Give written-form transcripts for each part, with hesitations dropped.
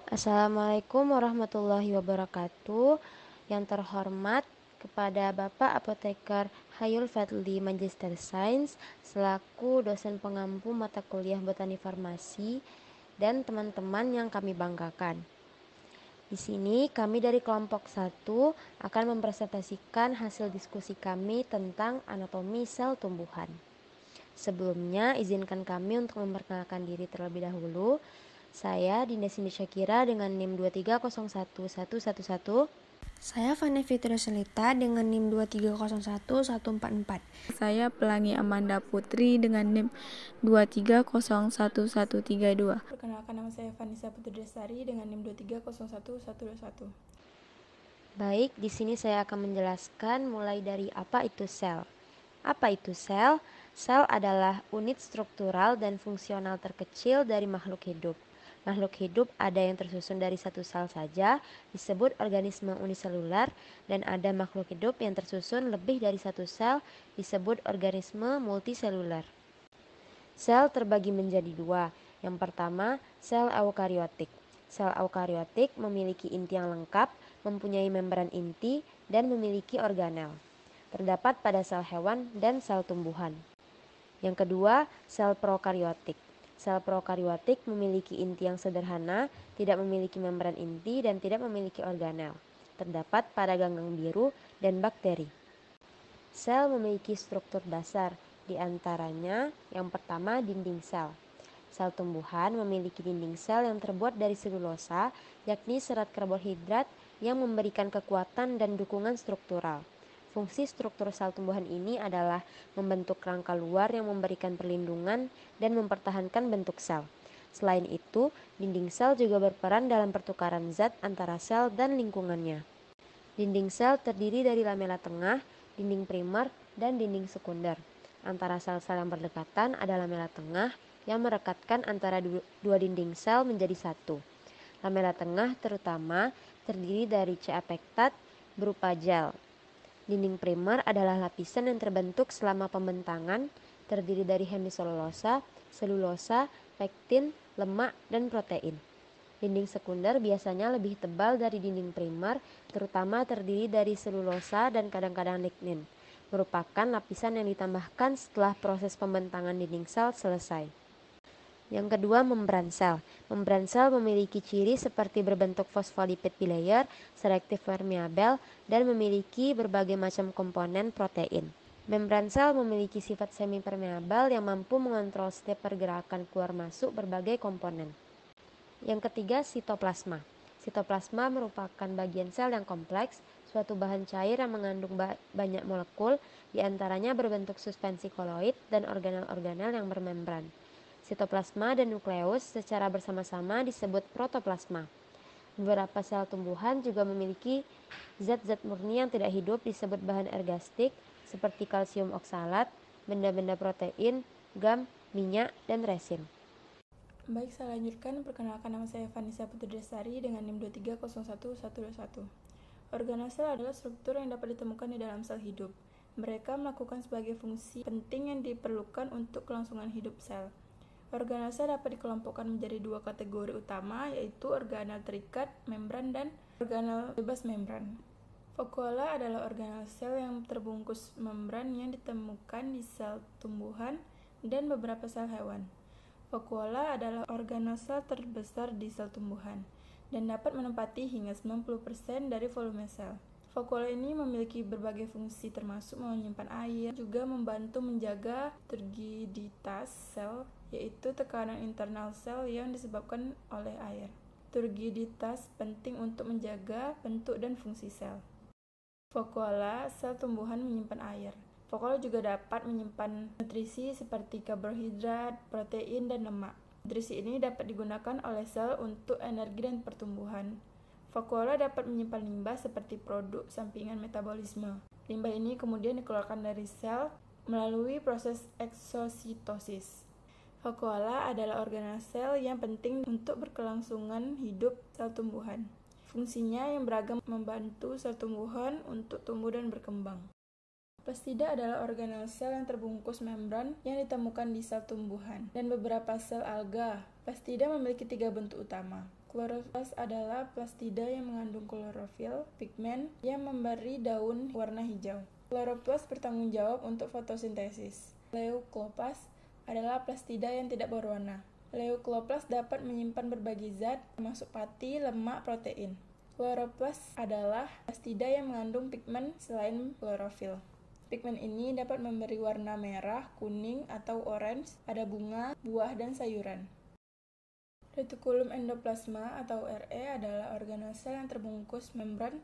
Assalamualaikum warahmatullahi wabarakatuh. Yang terhormat kepada Bapak Apoteker Hayul Fadli Magister Sains selaku dosen pengampu mata kuliah Botani Farmasi dan teman-teman yang kami banggakan. Di sini kami dari kelompok 1 akan mempresentasikan hasil diskusi kami tentang anatomi sel tumbuhan. Sebelumnya, izinkan kami untuk memperkenalkan diri terlebih dahulu. Saya Dinda Cindy Syakira dengan NIM 2301111. Saya Fani Fitri Selita dengan NIM 2301144. Saya Pelangi Amanda Putri dengan NIM 2301132. Perkenalkan, nama saya Vanessa Putri Desari dengan NIM 2301121. Baik, di sini saya akan menjelaskan mulai dari apa itu sel. Apa itu sel? Sel adalah unit struktural dan fungsional terkecil dari makhluk hidup. Makhluk hidup ada yang tersusun dari satu sel saja, disebut organisme uniselular, dan ada makhluk hidup yang tersusun lebih dari satu sel, disebut organisme multiselular. Sel terbagi menjadi dua. Yang pertama, sel eukariotik. Sel eukariotik memiliki inti yang lengkap, mempunyai membran inti, dan memiliki organel. Terdapat pada sel hewan dan sel tumbuhan. Yang kedua, sel prokariotik. Sel prokariotik memiliki inti yang sederhana, tidak memiliki membran inti, dan tidak memiliki organel. Terdapat pada ganggang biru dan bakteri. Sel memiliki struktur dasar, di antaranya yang pertama dinding sel. Sel tumbuhan memiliki dinding sel yang terbuat dari selulosa, yakni serat karbohidrat yang memberikan kekuatan dan dukungan struktural. Fungsi struktur sel tumbuhan ini adalah membentuk rangka luar yang memberikan perlindungan dan mempertahankan bentuk sel. Selain itu, dinding sel juga berperan dalam pertukaran zat antara sel dan lingkungannya. Dinding sel terdiri dari lamela tengah, dinding primer, dan dinding sekunder. Antara sel-sel yang berdekatan ada lamela tengah yang merekatkan antara dua dinding sel menjadi satu. Lamela tengah terutama terdiri dari CA pektat berupa gel. Dinding primer adalah lapisan yang terbentuk selama pembentangan, terdiri dari hemiselulosa, selulosa, pektin, lemak, dan protein. Dinding sekunder biasanya lebih tebal dari dinding primer, terutama terdiri dari selulosa dan kadang-kadang lignin, merupakan lapisan yang ditambahkan setelah proses pembentangan dinding sel selesai. Yang kedua, membran sel. Membran sel memiliki ciri seperti berbentuk fosfolipid bilayer, selektif permeabel, dan memiliki berbagai macam komponen protein. Membran sel memiliki sifat semi-permeabel yang mampu mengontrol setiap pergerakan keluar masuk berbagai komponen. Yang ketiga, sitoplasma. Sitoplasma merupakan bagian sel yang kompleks, suatu bahan cair yang mengandung banyak molekul, diantaranya berbentuk suspensi koloid dan organel-organel yang bermembran. Sitoplasma dan nukleus secara bersama-sama disebut protoplasma. Beberapa sel tumbuhan juga memiliki zat-zat murni yang tidak hidup disebut bahan ergastik seperti kalsium oksalat, benda-benda protein, gam, minyak, dan resin. Baik, saya lanjutkan. Perkenalkan, nama saya Vanessa Putri Desari dengan NIM 2301121. Organosel adalah struktur yang dapat ditemukan di dalam sel hidup. Mereka melakukan sebagai fungsi penting yang diperlukan untuk kelangsungan hidup sel. Organosel dapat dikelompokkan menjadi dua kategori utama, yaitu organel terikat, membran, dan organel bebas membran. Vakuola adalah organel sel yang terbungkus membran yang ditemukan di sel tumbuhan dan beberapa sel hewan. Vakuola adalah organel sel terbesar di sel tumbuhan dan dapat menempati hingga 90% dari volume sel. Vakuola ini memiliki berbagai fungsi termasuk menyimpan air, juga membantu menjaga turgiditas sel, yaitu tekanan internal sel yang disebabkan oleh air. Turgiditas penting untuk menjaga bentuk dan fungsi sel. Vakuola sel tumbuhan menyimpan air. Vakuola juga dapat menyimpan nutrisi seperti karbohidrat, protein, dan lemak. Nutrisi ini dapat digunakan oleh sel untuk energi dan pertumbuhan. Vakuola dapat menyimpan limbah seperti produk sampingan metabolisme. Limbah ini kemudian dikeluarkan dari sel melalui proses eksositosis. Vakuola adalah organel sel yang penting untuk berkelangsungan hidup sel tumbuhan. Fungsinya yang beragam membantu sel tumbuhan untuk tumbuh dan berkembang. Plastida adalah organel sel yang terbungkus membran yang ditemukan di sel tumbuhan dan beberapa sel alga. Plastida memiliki 3 bentuk utama. Kloroplas adalah plastida yang mengandung klorofil, pigmen yang memberi daun warna hijau. Kloroplas bertanggung jawab untuk fotosintesis. Leukoplas adalah plastida yang tidak berwarna. Leukoplas dapat menyimpan berbagai zat, termasuk pati, lemak, protein. Kloroplas adalah plastida yang mengandung pigmen selain klorofil. Pigmen ini dapat memberi warna merah, kuning, atau orange pada bunga, buah, dan sayuran. Retikulum endoplasma atau RE adalah organel sel yang terbungkus membran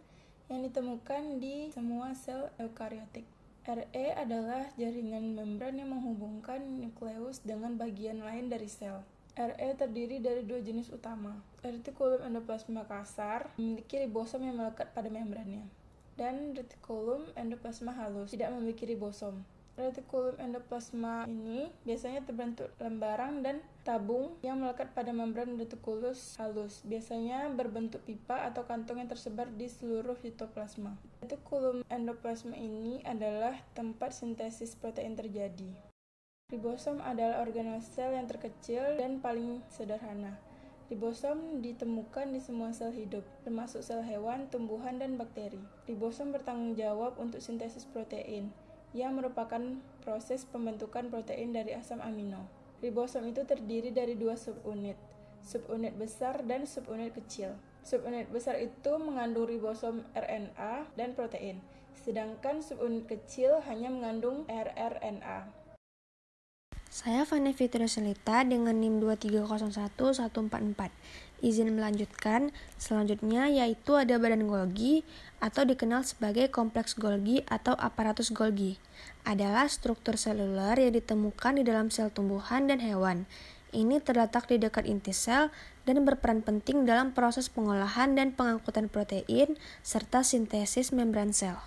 yang ditemukan di semua sel eukariotik. RE adalah jaringan membran yang menghubungkan nukleus dengan bagian lain dari sel. RE terdiri dari dua jenis utama. Retikulum endoplasma kasar memiliki ribosom yang melekat pada membrannya, dan retikulum endoplasma halus tidak memiliki ribosom. Retikulum endoplasma ini biasanya terbentuk lembaran dan tabung yang melekat pada membran retikulus halus, biasanya berbentuk pipa atau kantong yang tersebar di seluruh sitoplasma. Retikulum endoplasma ini adalah tempat sintesis protein terjadi. Ribosom adalah organel sel yang terkecil dan paling sederhana. Ribosom ditemukan di semua sel hidup, termasuk sel hewan, tumbuhan, dan bakteri. Ribosom bertanggung jawab untuk sintesis protein, yang merupakan proses pembentukan protein dari asam amino. Ribosom itu terdiri dari dua subunit besar dan subunit kecil. Subunit besar itu mengandung ribosom RNA dan protein, sedangkan subunit kecil hanya mengandung rRNA. Saya Fani Fitri Selita dengan NIM 2301144. Izin melanjutkan, selanjutnya yaitu ada badan Golgi atau dikenal sebagai kompleks Golgi atau aparatus Golgi. Adalah struktur seluler yang ditemukan di dalam sel tumbuhan dan hewan. Ini terletak di dekat inti sel dan berperan penting dalam proses pengolahan dan pengangkutan protein serta sintesis membran sel.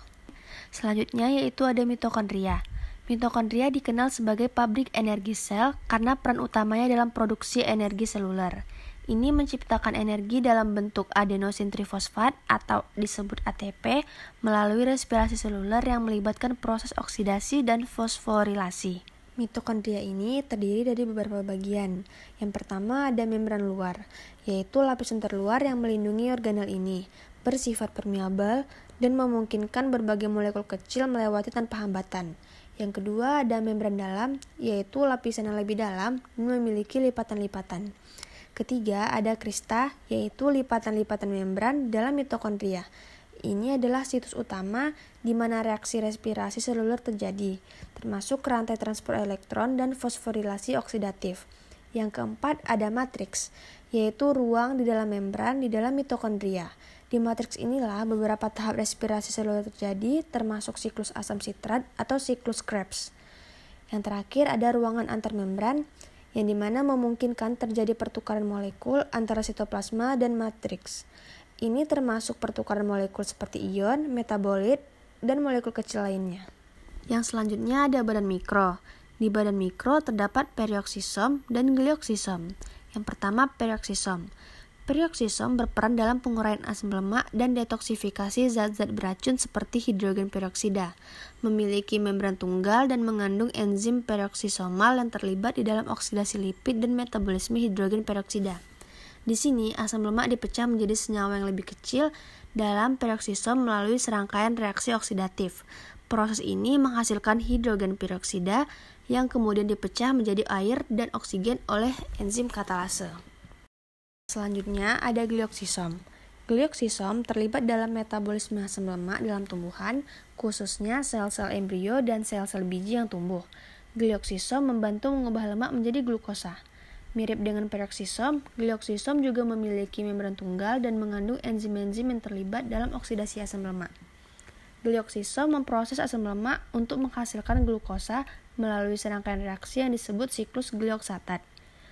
Selanjutnya yaitu ada mitokondria. Mitokondria dikenal sebagai pabrik energi sel karena peran utamanya dalam produksi energi seluler. Ini menciptakan energi dalam bentuk adenosin trifosfat atau disebut ATP melalui respirasi seluler yang melibatkan proses oksidasi dan fosforilasi. Mitokondria ini terdiri dari beberapa bagian. Yang pertama ada membran luar, yaitu lapisan terluar yang melindungi organel ini, bersifat permeabel dan memungkinkan berbagai molekul kecil melewati tanpa hambatan. Yang kedua ada membran dalam, yaitu lapisan yang lebih dalam dan memiliki lipatan-lipatan. Ketiga ada krista, yaitu lipatan-lipatan membran dalam mitokondria. Ini adalah situs utama di mana reaksi respirasi seluler terjadi, termasuk rantai transport elektron dan fosforilasi oksidatif. Yang keempat ada matriks, yaitu ruang di dalam membran di dalam mitokondria. Di matriks inilah beberapa tahap respirasi seluler terjadi, termasuk siklus asam sitrat atau siklus Krebs. Yang terakhir ada ruangan antarmembran, yang dimana memungkinkan terjadi pertukaran molekul antara sitoplasma dan matriks. Ini termasuk pertukaran molekul seperti ion, metabolit, dan molekul kecil lainnya. Yang selanjutnya ada badan mikro. Di badan mikro terdapat perioksisom dan glioksisom. Yang pertama perioksisom. Perioksisom berperan dalam penguraian asam lemak dan detoksifikasi zat-zat beracun seperti hidrogen peroksida. Memiliki membran tunggal dan mengandung enzim perioksisomal yang terlibat di dalam oksidasi lipid dan metabolisme hidrogen peroksida. Di sini, asam lemak dipecah menjadi senyawa yang lebih kecil dalam peroksisom melalui serangkaian reaksi oksidatif. Proses ini menghasilkan hidrogen peroksida yang kemudian dipecah menjadi air dan oksigen oleh enzim katalase. Selanjutnya ada glioksisom. Glioksisom terlibat dalam metabolisme asam lemak dalam tumbuhan, khususnya sel-sel embrio dan sel-sel biji yang tumbuh. Glioksisom membantu mengubah lemak menjadi glukosa. Mirip dengan peroksisom, glioksisom juga memiliki membran tunggal dan mengandung enzim-enzim yang terlibat dalam oksidasi asam lemak. Glioksisom memproses asam lemak untuk menghasilkan glukosa melalui serangkaian reaksi yang disebut siklus glioksat.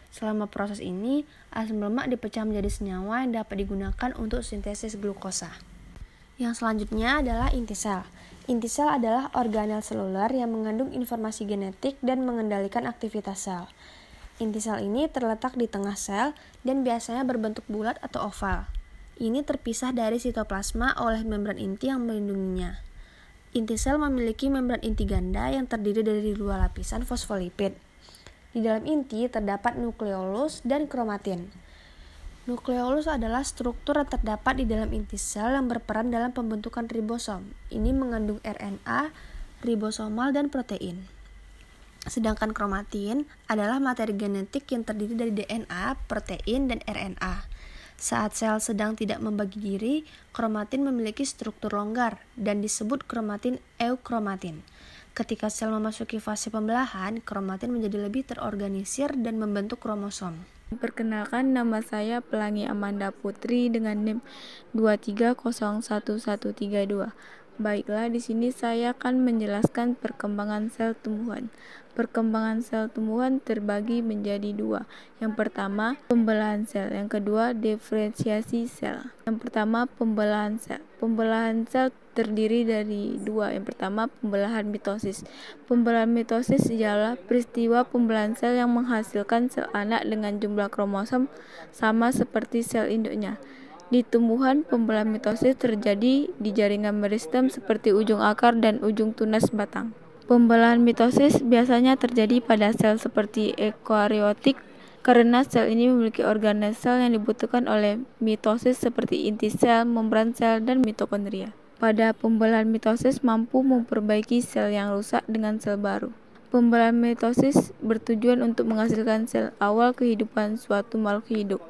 Selama proses ini, asam lemak dipecah menjadi senyawa yang dapat digunakan untuk sintesis glukosa. Yang selanjutnya adalah inti sel. Inti sel adalah organel seluler yang mengandung informasi genetik dan mengendalikan aktivitas sel. Inti sel ini terletak di tengah sel dan biasanya berbentuk bulat atau oval. Ini terpisah dari sitoplasma oleh membran inti yang melindunginya. Inti sel memiliki membran inti ganda yang terdiri dari dua lapisan fosfolipid. Di dalam inti terdapat nukleolus dan kromatin. Nukleolus adalah struktur yang terdapat di dalam inti sel yang berperan dalam pembentukan ribosom. Ini mengandung RNA, ribosomal, dan protein. Sedangkan kromatin adalah materi genetik yang terdiri dari DNA, protein, dan RNA. Saat sel sedang tidak membagi diri, kromatin memiliki struktur longgar dan disebut kromatin eukromatin. Ketika sel memasuki fase pembelahan, kromatin menjadi lebih terorganisir dan membentuk kromosom. Perkenalkan, nama saya Pelangi Amanda Putri dengan NIM 23011132. Baiklah, di sini saya akan menjelaskan perkembangan sel tumbuhan. Perkembangan sel tumbuhan terbagi menjadi dua. Yang pertama, pembelahan sel. Yang kedua, diferensiasi sel. Yang pertama, pembelahan sel. Pembelahan sel terdiri dari dua. Yang pertama, pembelahan mitosis. Pembelahan mitosis ialah peristiwa pembelahan sel yang menghasilkan sel anak dengan jumlah kromosom sama seperti sel induknya. Di tumbuhan, pembelahan mitosis terjadi di jaringan meristem seperti ujung akar dan ujung tunas batang. Pembelahan mitosis biasanya terjadi pada sel seperti eukariotik karena sel ini memiliki organel sel yang dibutuhkan oleh mitosis seperti inti sel, membran sel, dan mitokondria. Pada pembelahan mitosis mampu memperbaiki sel yang rusak dengan sel baru. Pembelahan mitosis bertujuan untuk menghasilkan sel awal kehidupan suatu makhluk hidup.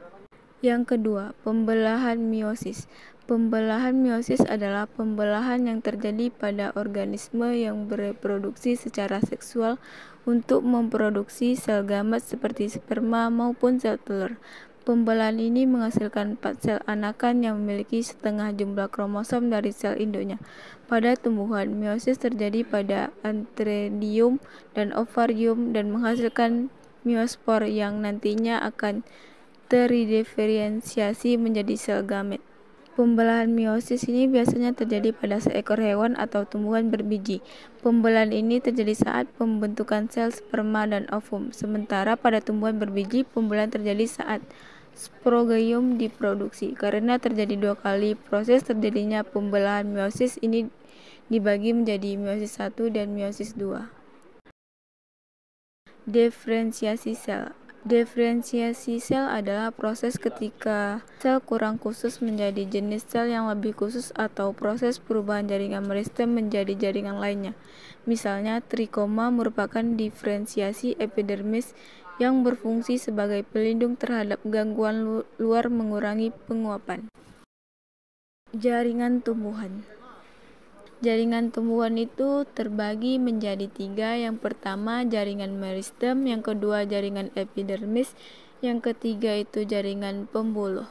Yang kedua, pembelahan meiosis. Pembelahan meiosis adalah pembelahan yang terjadi pada organisme yang bereproduksi secara seksual untuk memproduksi sel gamet seperti sperma maupun sel telur. Pembelahan ini menghasilkan 4 sel anakan yang memiliki setengah jumlah kromosom dari sel induknya. Pada tumbuhan, meiosis terjadi pada antheridium dan ovarium dan menghasilkan meiospor yang nantinya akan terdiferensiasi menjadi sel gamet. Pembelahan meiosis ini biasanya terjadi pada seekor hewan atau tumbuhan berbiji. Pembelahan ini terjadi saat pembentukan sel sperma dan ovum. Sementara pada tumbuhan berbiji, pembelahan terjadi saat sporogium diproduksi. Karena terjadi dua kali proses terjadinya pembelahan meiosis ini dibagi menjadi meiosis 1 dan meiosis 2. Diferensiasi sel. Diferensiasi sel adalah proses ketika sel kurang khusus menjadi jenis sel yang lebih khusus atau proses perubahan jaringan meristem menjadi jaringan lainnya. Misalnya, trikoma merupakan diferensiasi epidermis yang berfungsi sebagai pelindung terhadap gangguan luar mengurangi penguapan. Jaringan tumbuhan. Jaringan tumbuhan itu terbagi menjadi 3. Yang pertama jaringan meristem, yang kedua jaringan epidermis, yang ketiga itu jaringan pembuluh.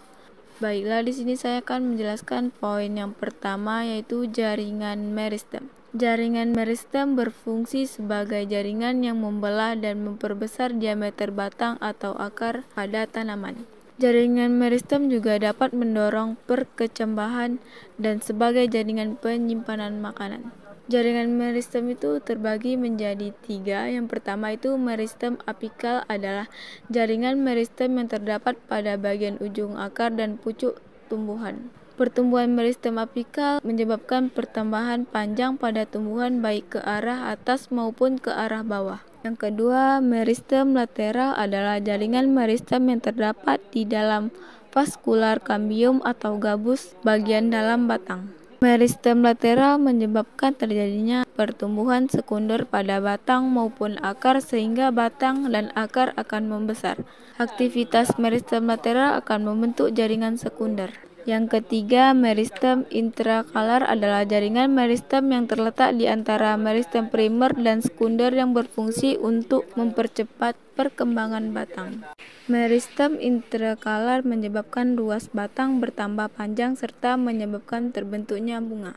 Baiklah, di sini saya akan menjelaskan poin yang pertama yaitu jaringan meristem. Jaringan meristem berfungsi sebagai jaringan yang membelah dan memperbesar diameter batang atau akar pada tanaman. Jaringan meristem juga dapat mendorong perkecambahan dan sebagai jaringan penyimpanan makanan. Jaringan meristem itu terbagi menjadi 3. Yang pertama itu meristem apikal adalah jaringan meristem yang terdapat pada bagian ujung akar dan pucuk tumbuhan. Pertumbuhan meristem apikal menyebabkan pertambahan panjang pada tumbuhan baik ke arah atas maupun ke arah bawah. Yang kedua, meristem lateral adalah jaringan meristem yang terdapat di dalam vaskular kambium atau gabus bagian dalam batang. Meristem lateral menyebabkan terjadinya pertumbuhan sekunder pada batang maupun akar sehingga batang dan akar akan membesar. Aktivitas meristem lateral akan membentuk jaringan sekunder. Yang ketiga, meristem intrakalar adalah jaringan meristem yang terletak di antara meristem primer dan sekunder yang berfungsi untuk mempercepat perkembangan batang. Meristem intrakalar menyebabkan ruas batang bertambah panjang serta menyebabkan terbentuknya bunga.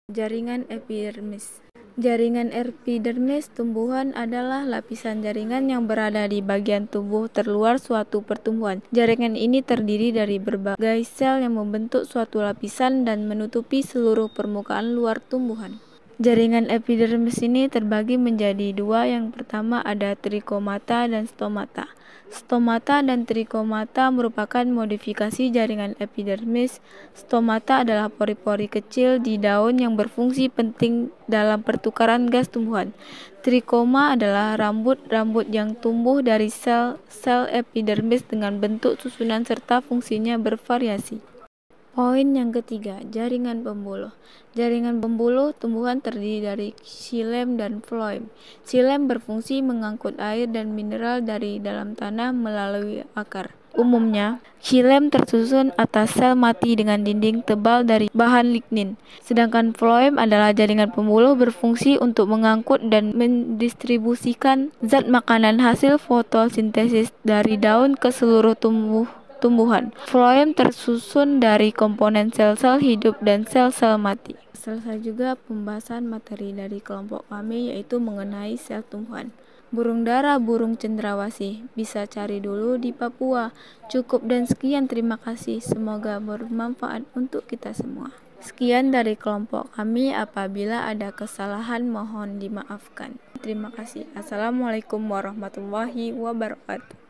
Jaringan epidermis. Jaringan epidermis tumbuhan adalah lapisan jaringan yang berada di bagian tubuh terluar suatu pertumbuhan. Jaringan ini terdiri dari berbagai sel yang membentuk suatu lapisan dan menutupi seluruh permukaan luar tumbuhan. Jaringan epidermis ini terbagi menjadi 2. Yang pertama ada trikomata dan stomata. Stomata dan trichomata merupakan modifikasi jaringan epidermis. Stomata adalah pori-pori kecil di daun yang berfungsi penting dalam pertukaran gas tumbuhan. Trichoma adalah rambut-rambut yang tumbuh dari sel-sel epidermis dengan bentuk susunan serta fungsinya bervariasi. Poin yang ketiga, jaringan pembuluh. Jaringan pembuluh tumbuhan terdiri dari xilem dan phloem. Xilem berfungsi mengangkut air dan mineral dari dalam tanah melalui akar. Umumnya, xilem tersusun atas sel mati dengan dinding tebal dari bahan lignin. Sedangkan phloem adalah jaringan pembuluh berfungsi untuk mengangkut dan mendistribusikan zat makanan hasil fotosintesis dari daun ke seluruh tumbuhan. Phloem tersusun dari komponen sel-sel hidup dan sel-sel mati. Selesai juga pembahasan materi dari kelompok kami, yaitu mengenai sel tumbuhan. Burung dara, burung cendrawasih, bisa cari dulu di Papua. Cukup dan sekian, terima kasih. Semoga bermanfaat untuk kita semua. Sekian dari kelompok kami, apabila ada kesalahan mohon dimaafkan. Terima kasih. Assalamualaikum warahmatullahi wabarakatuh.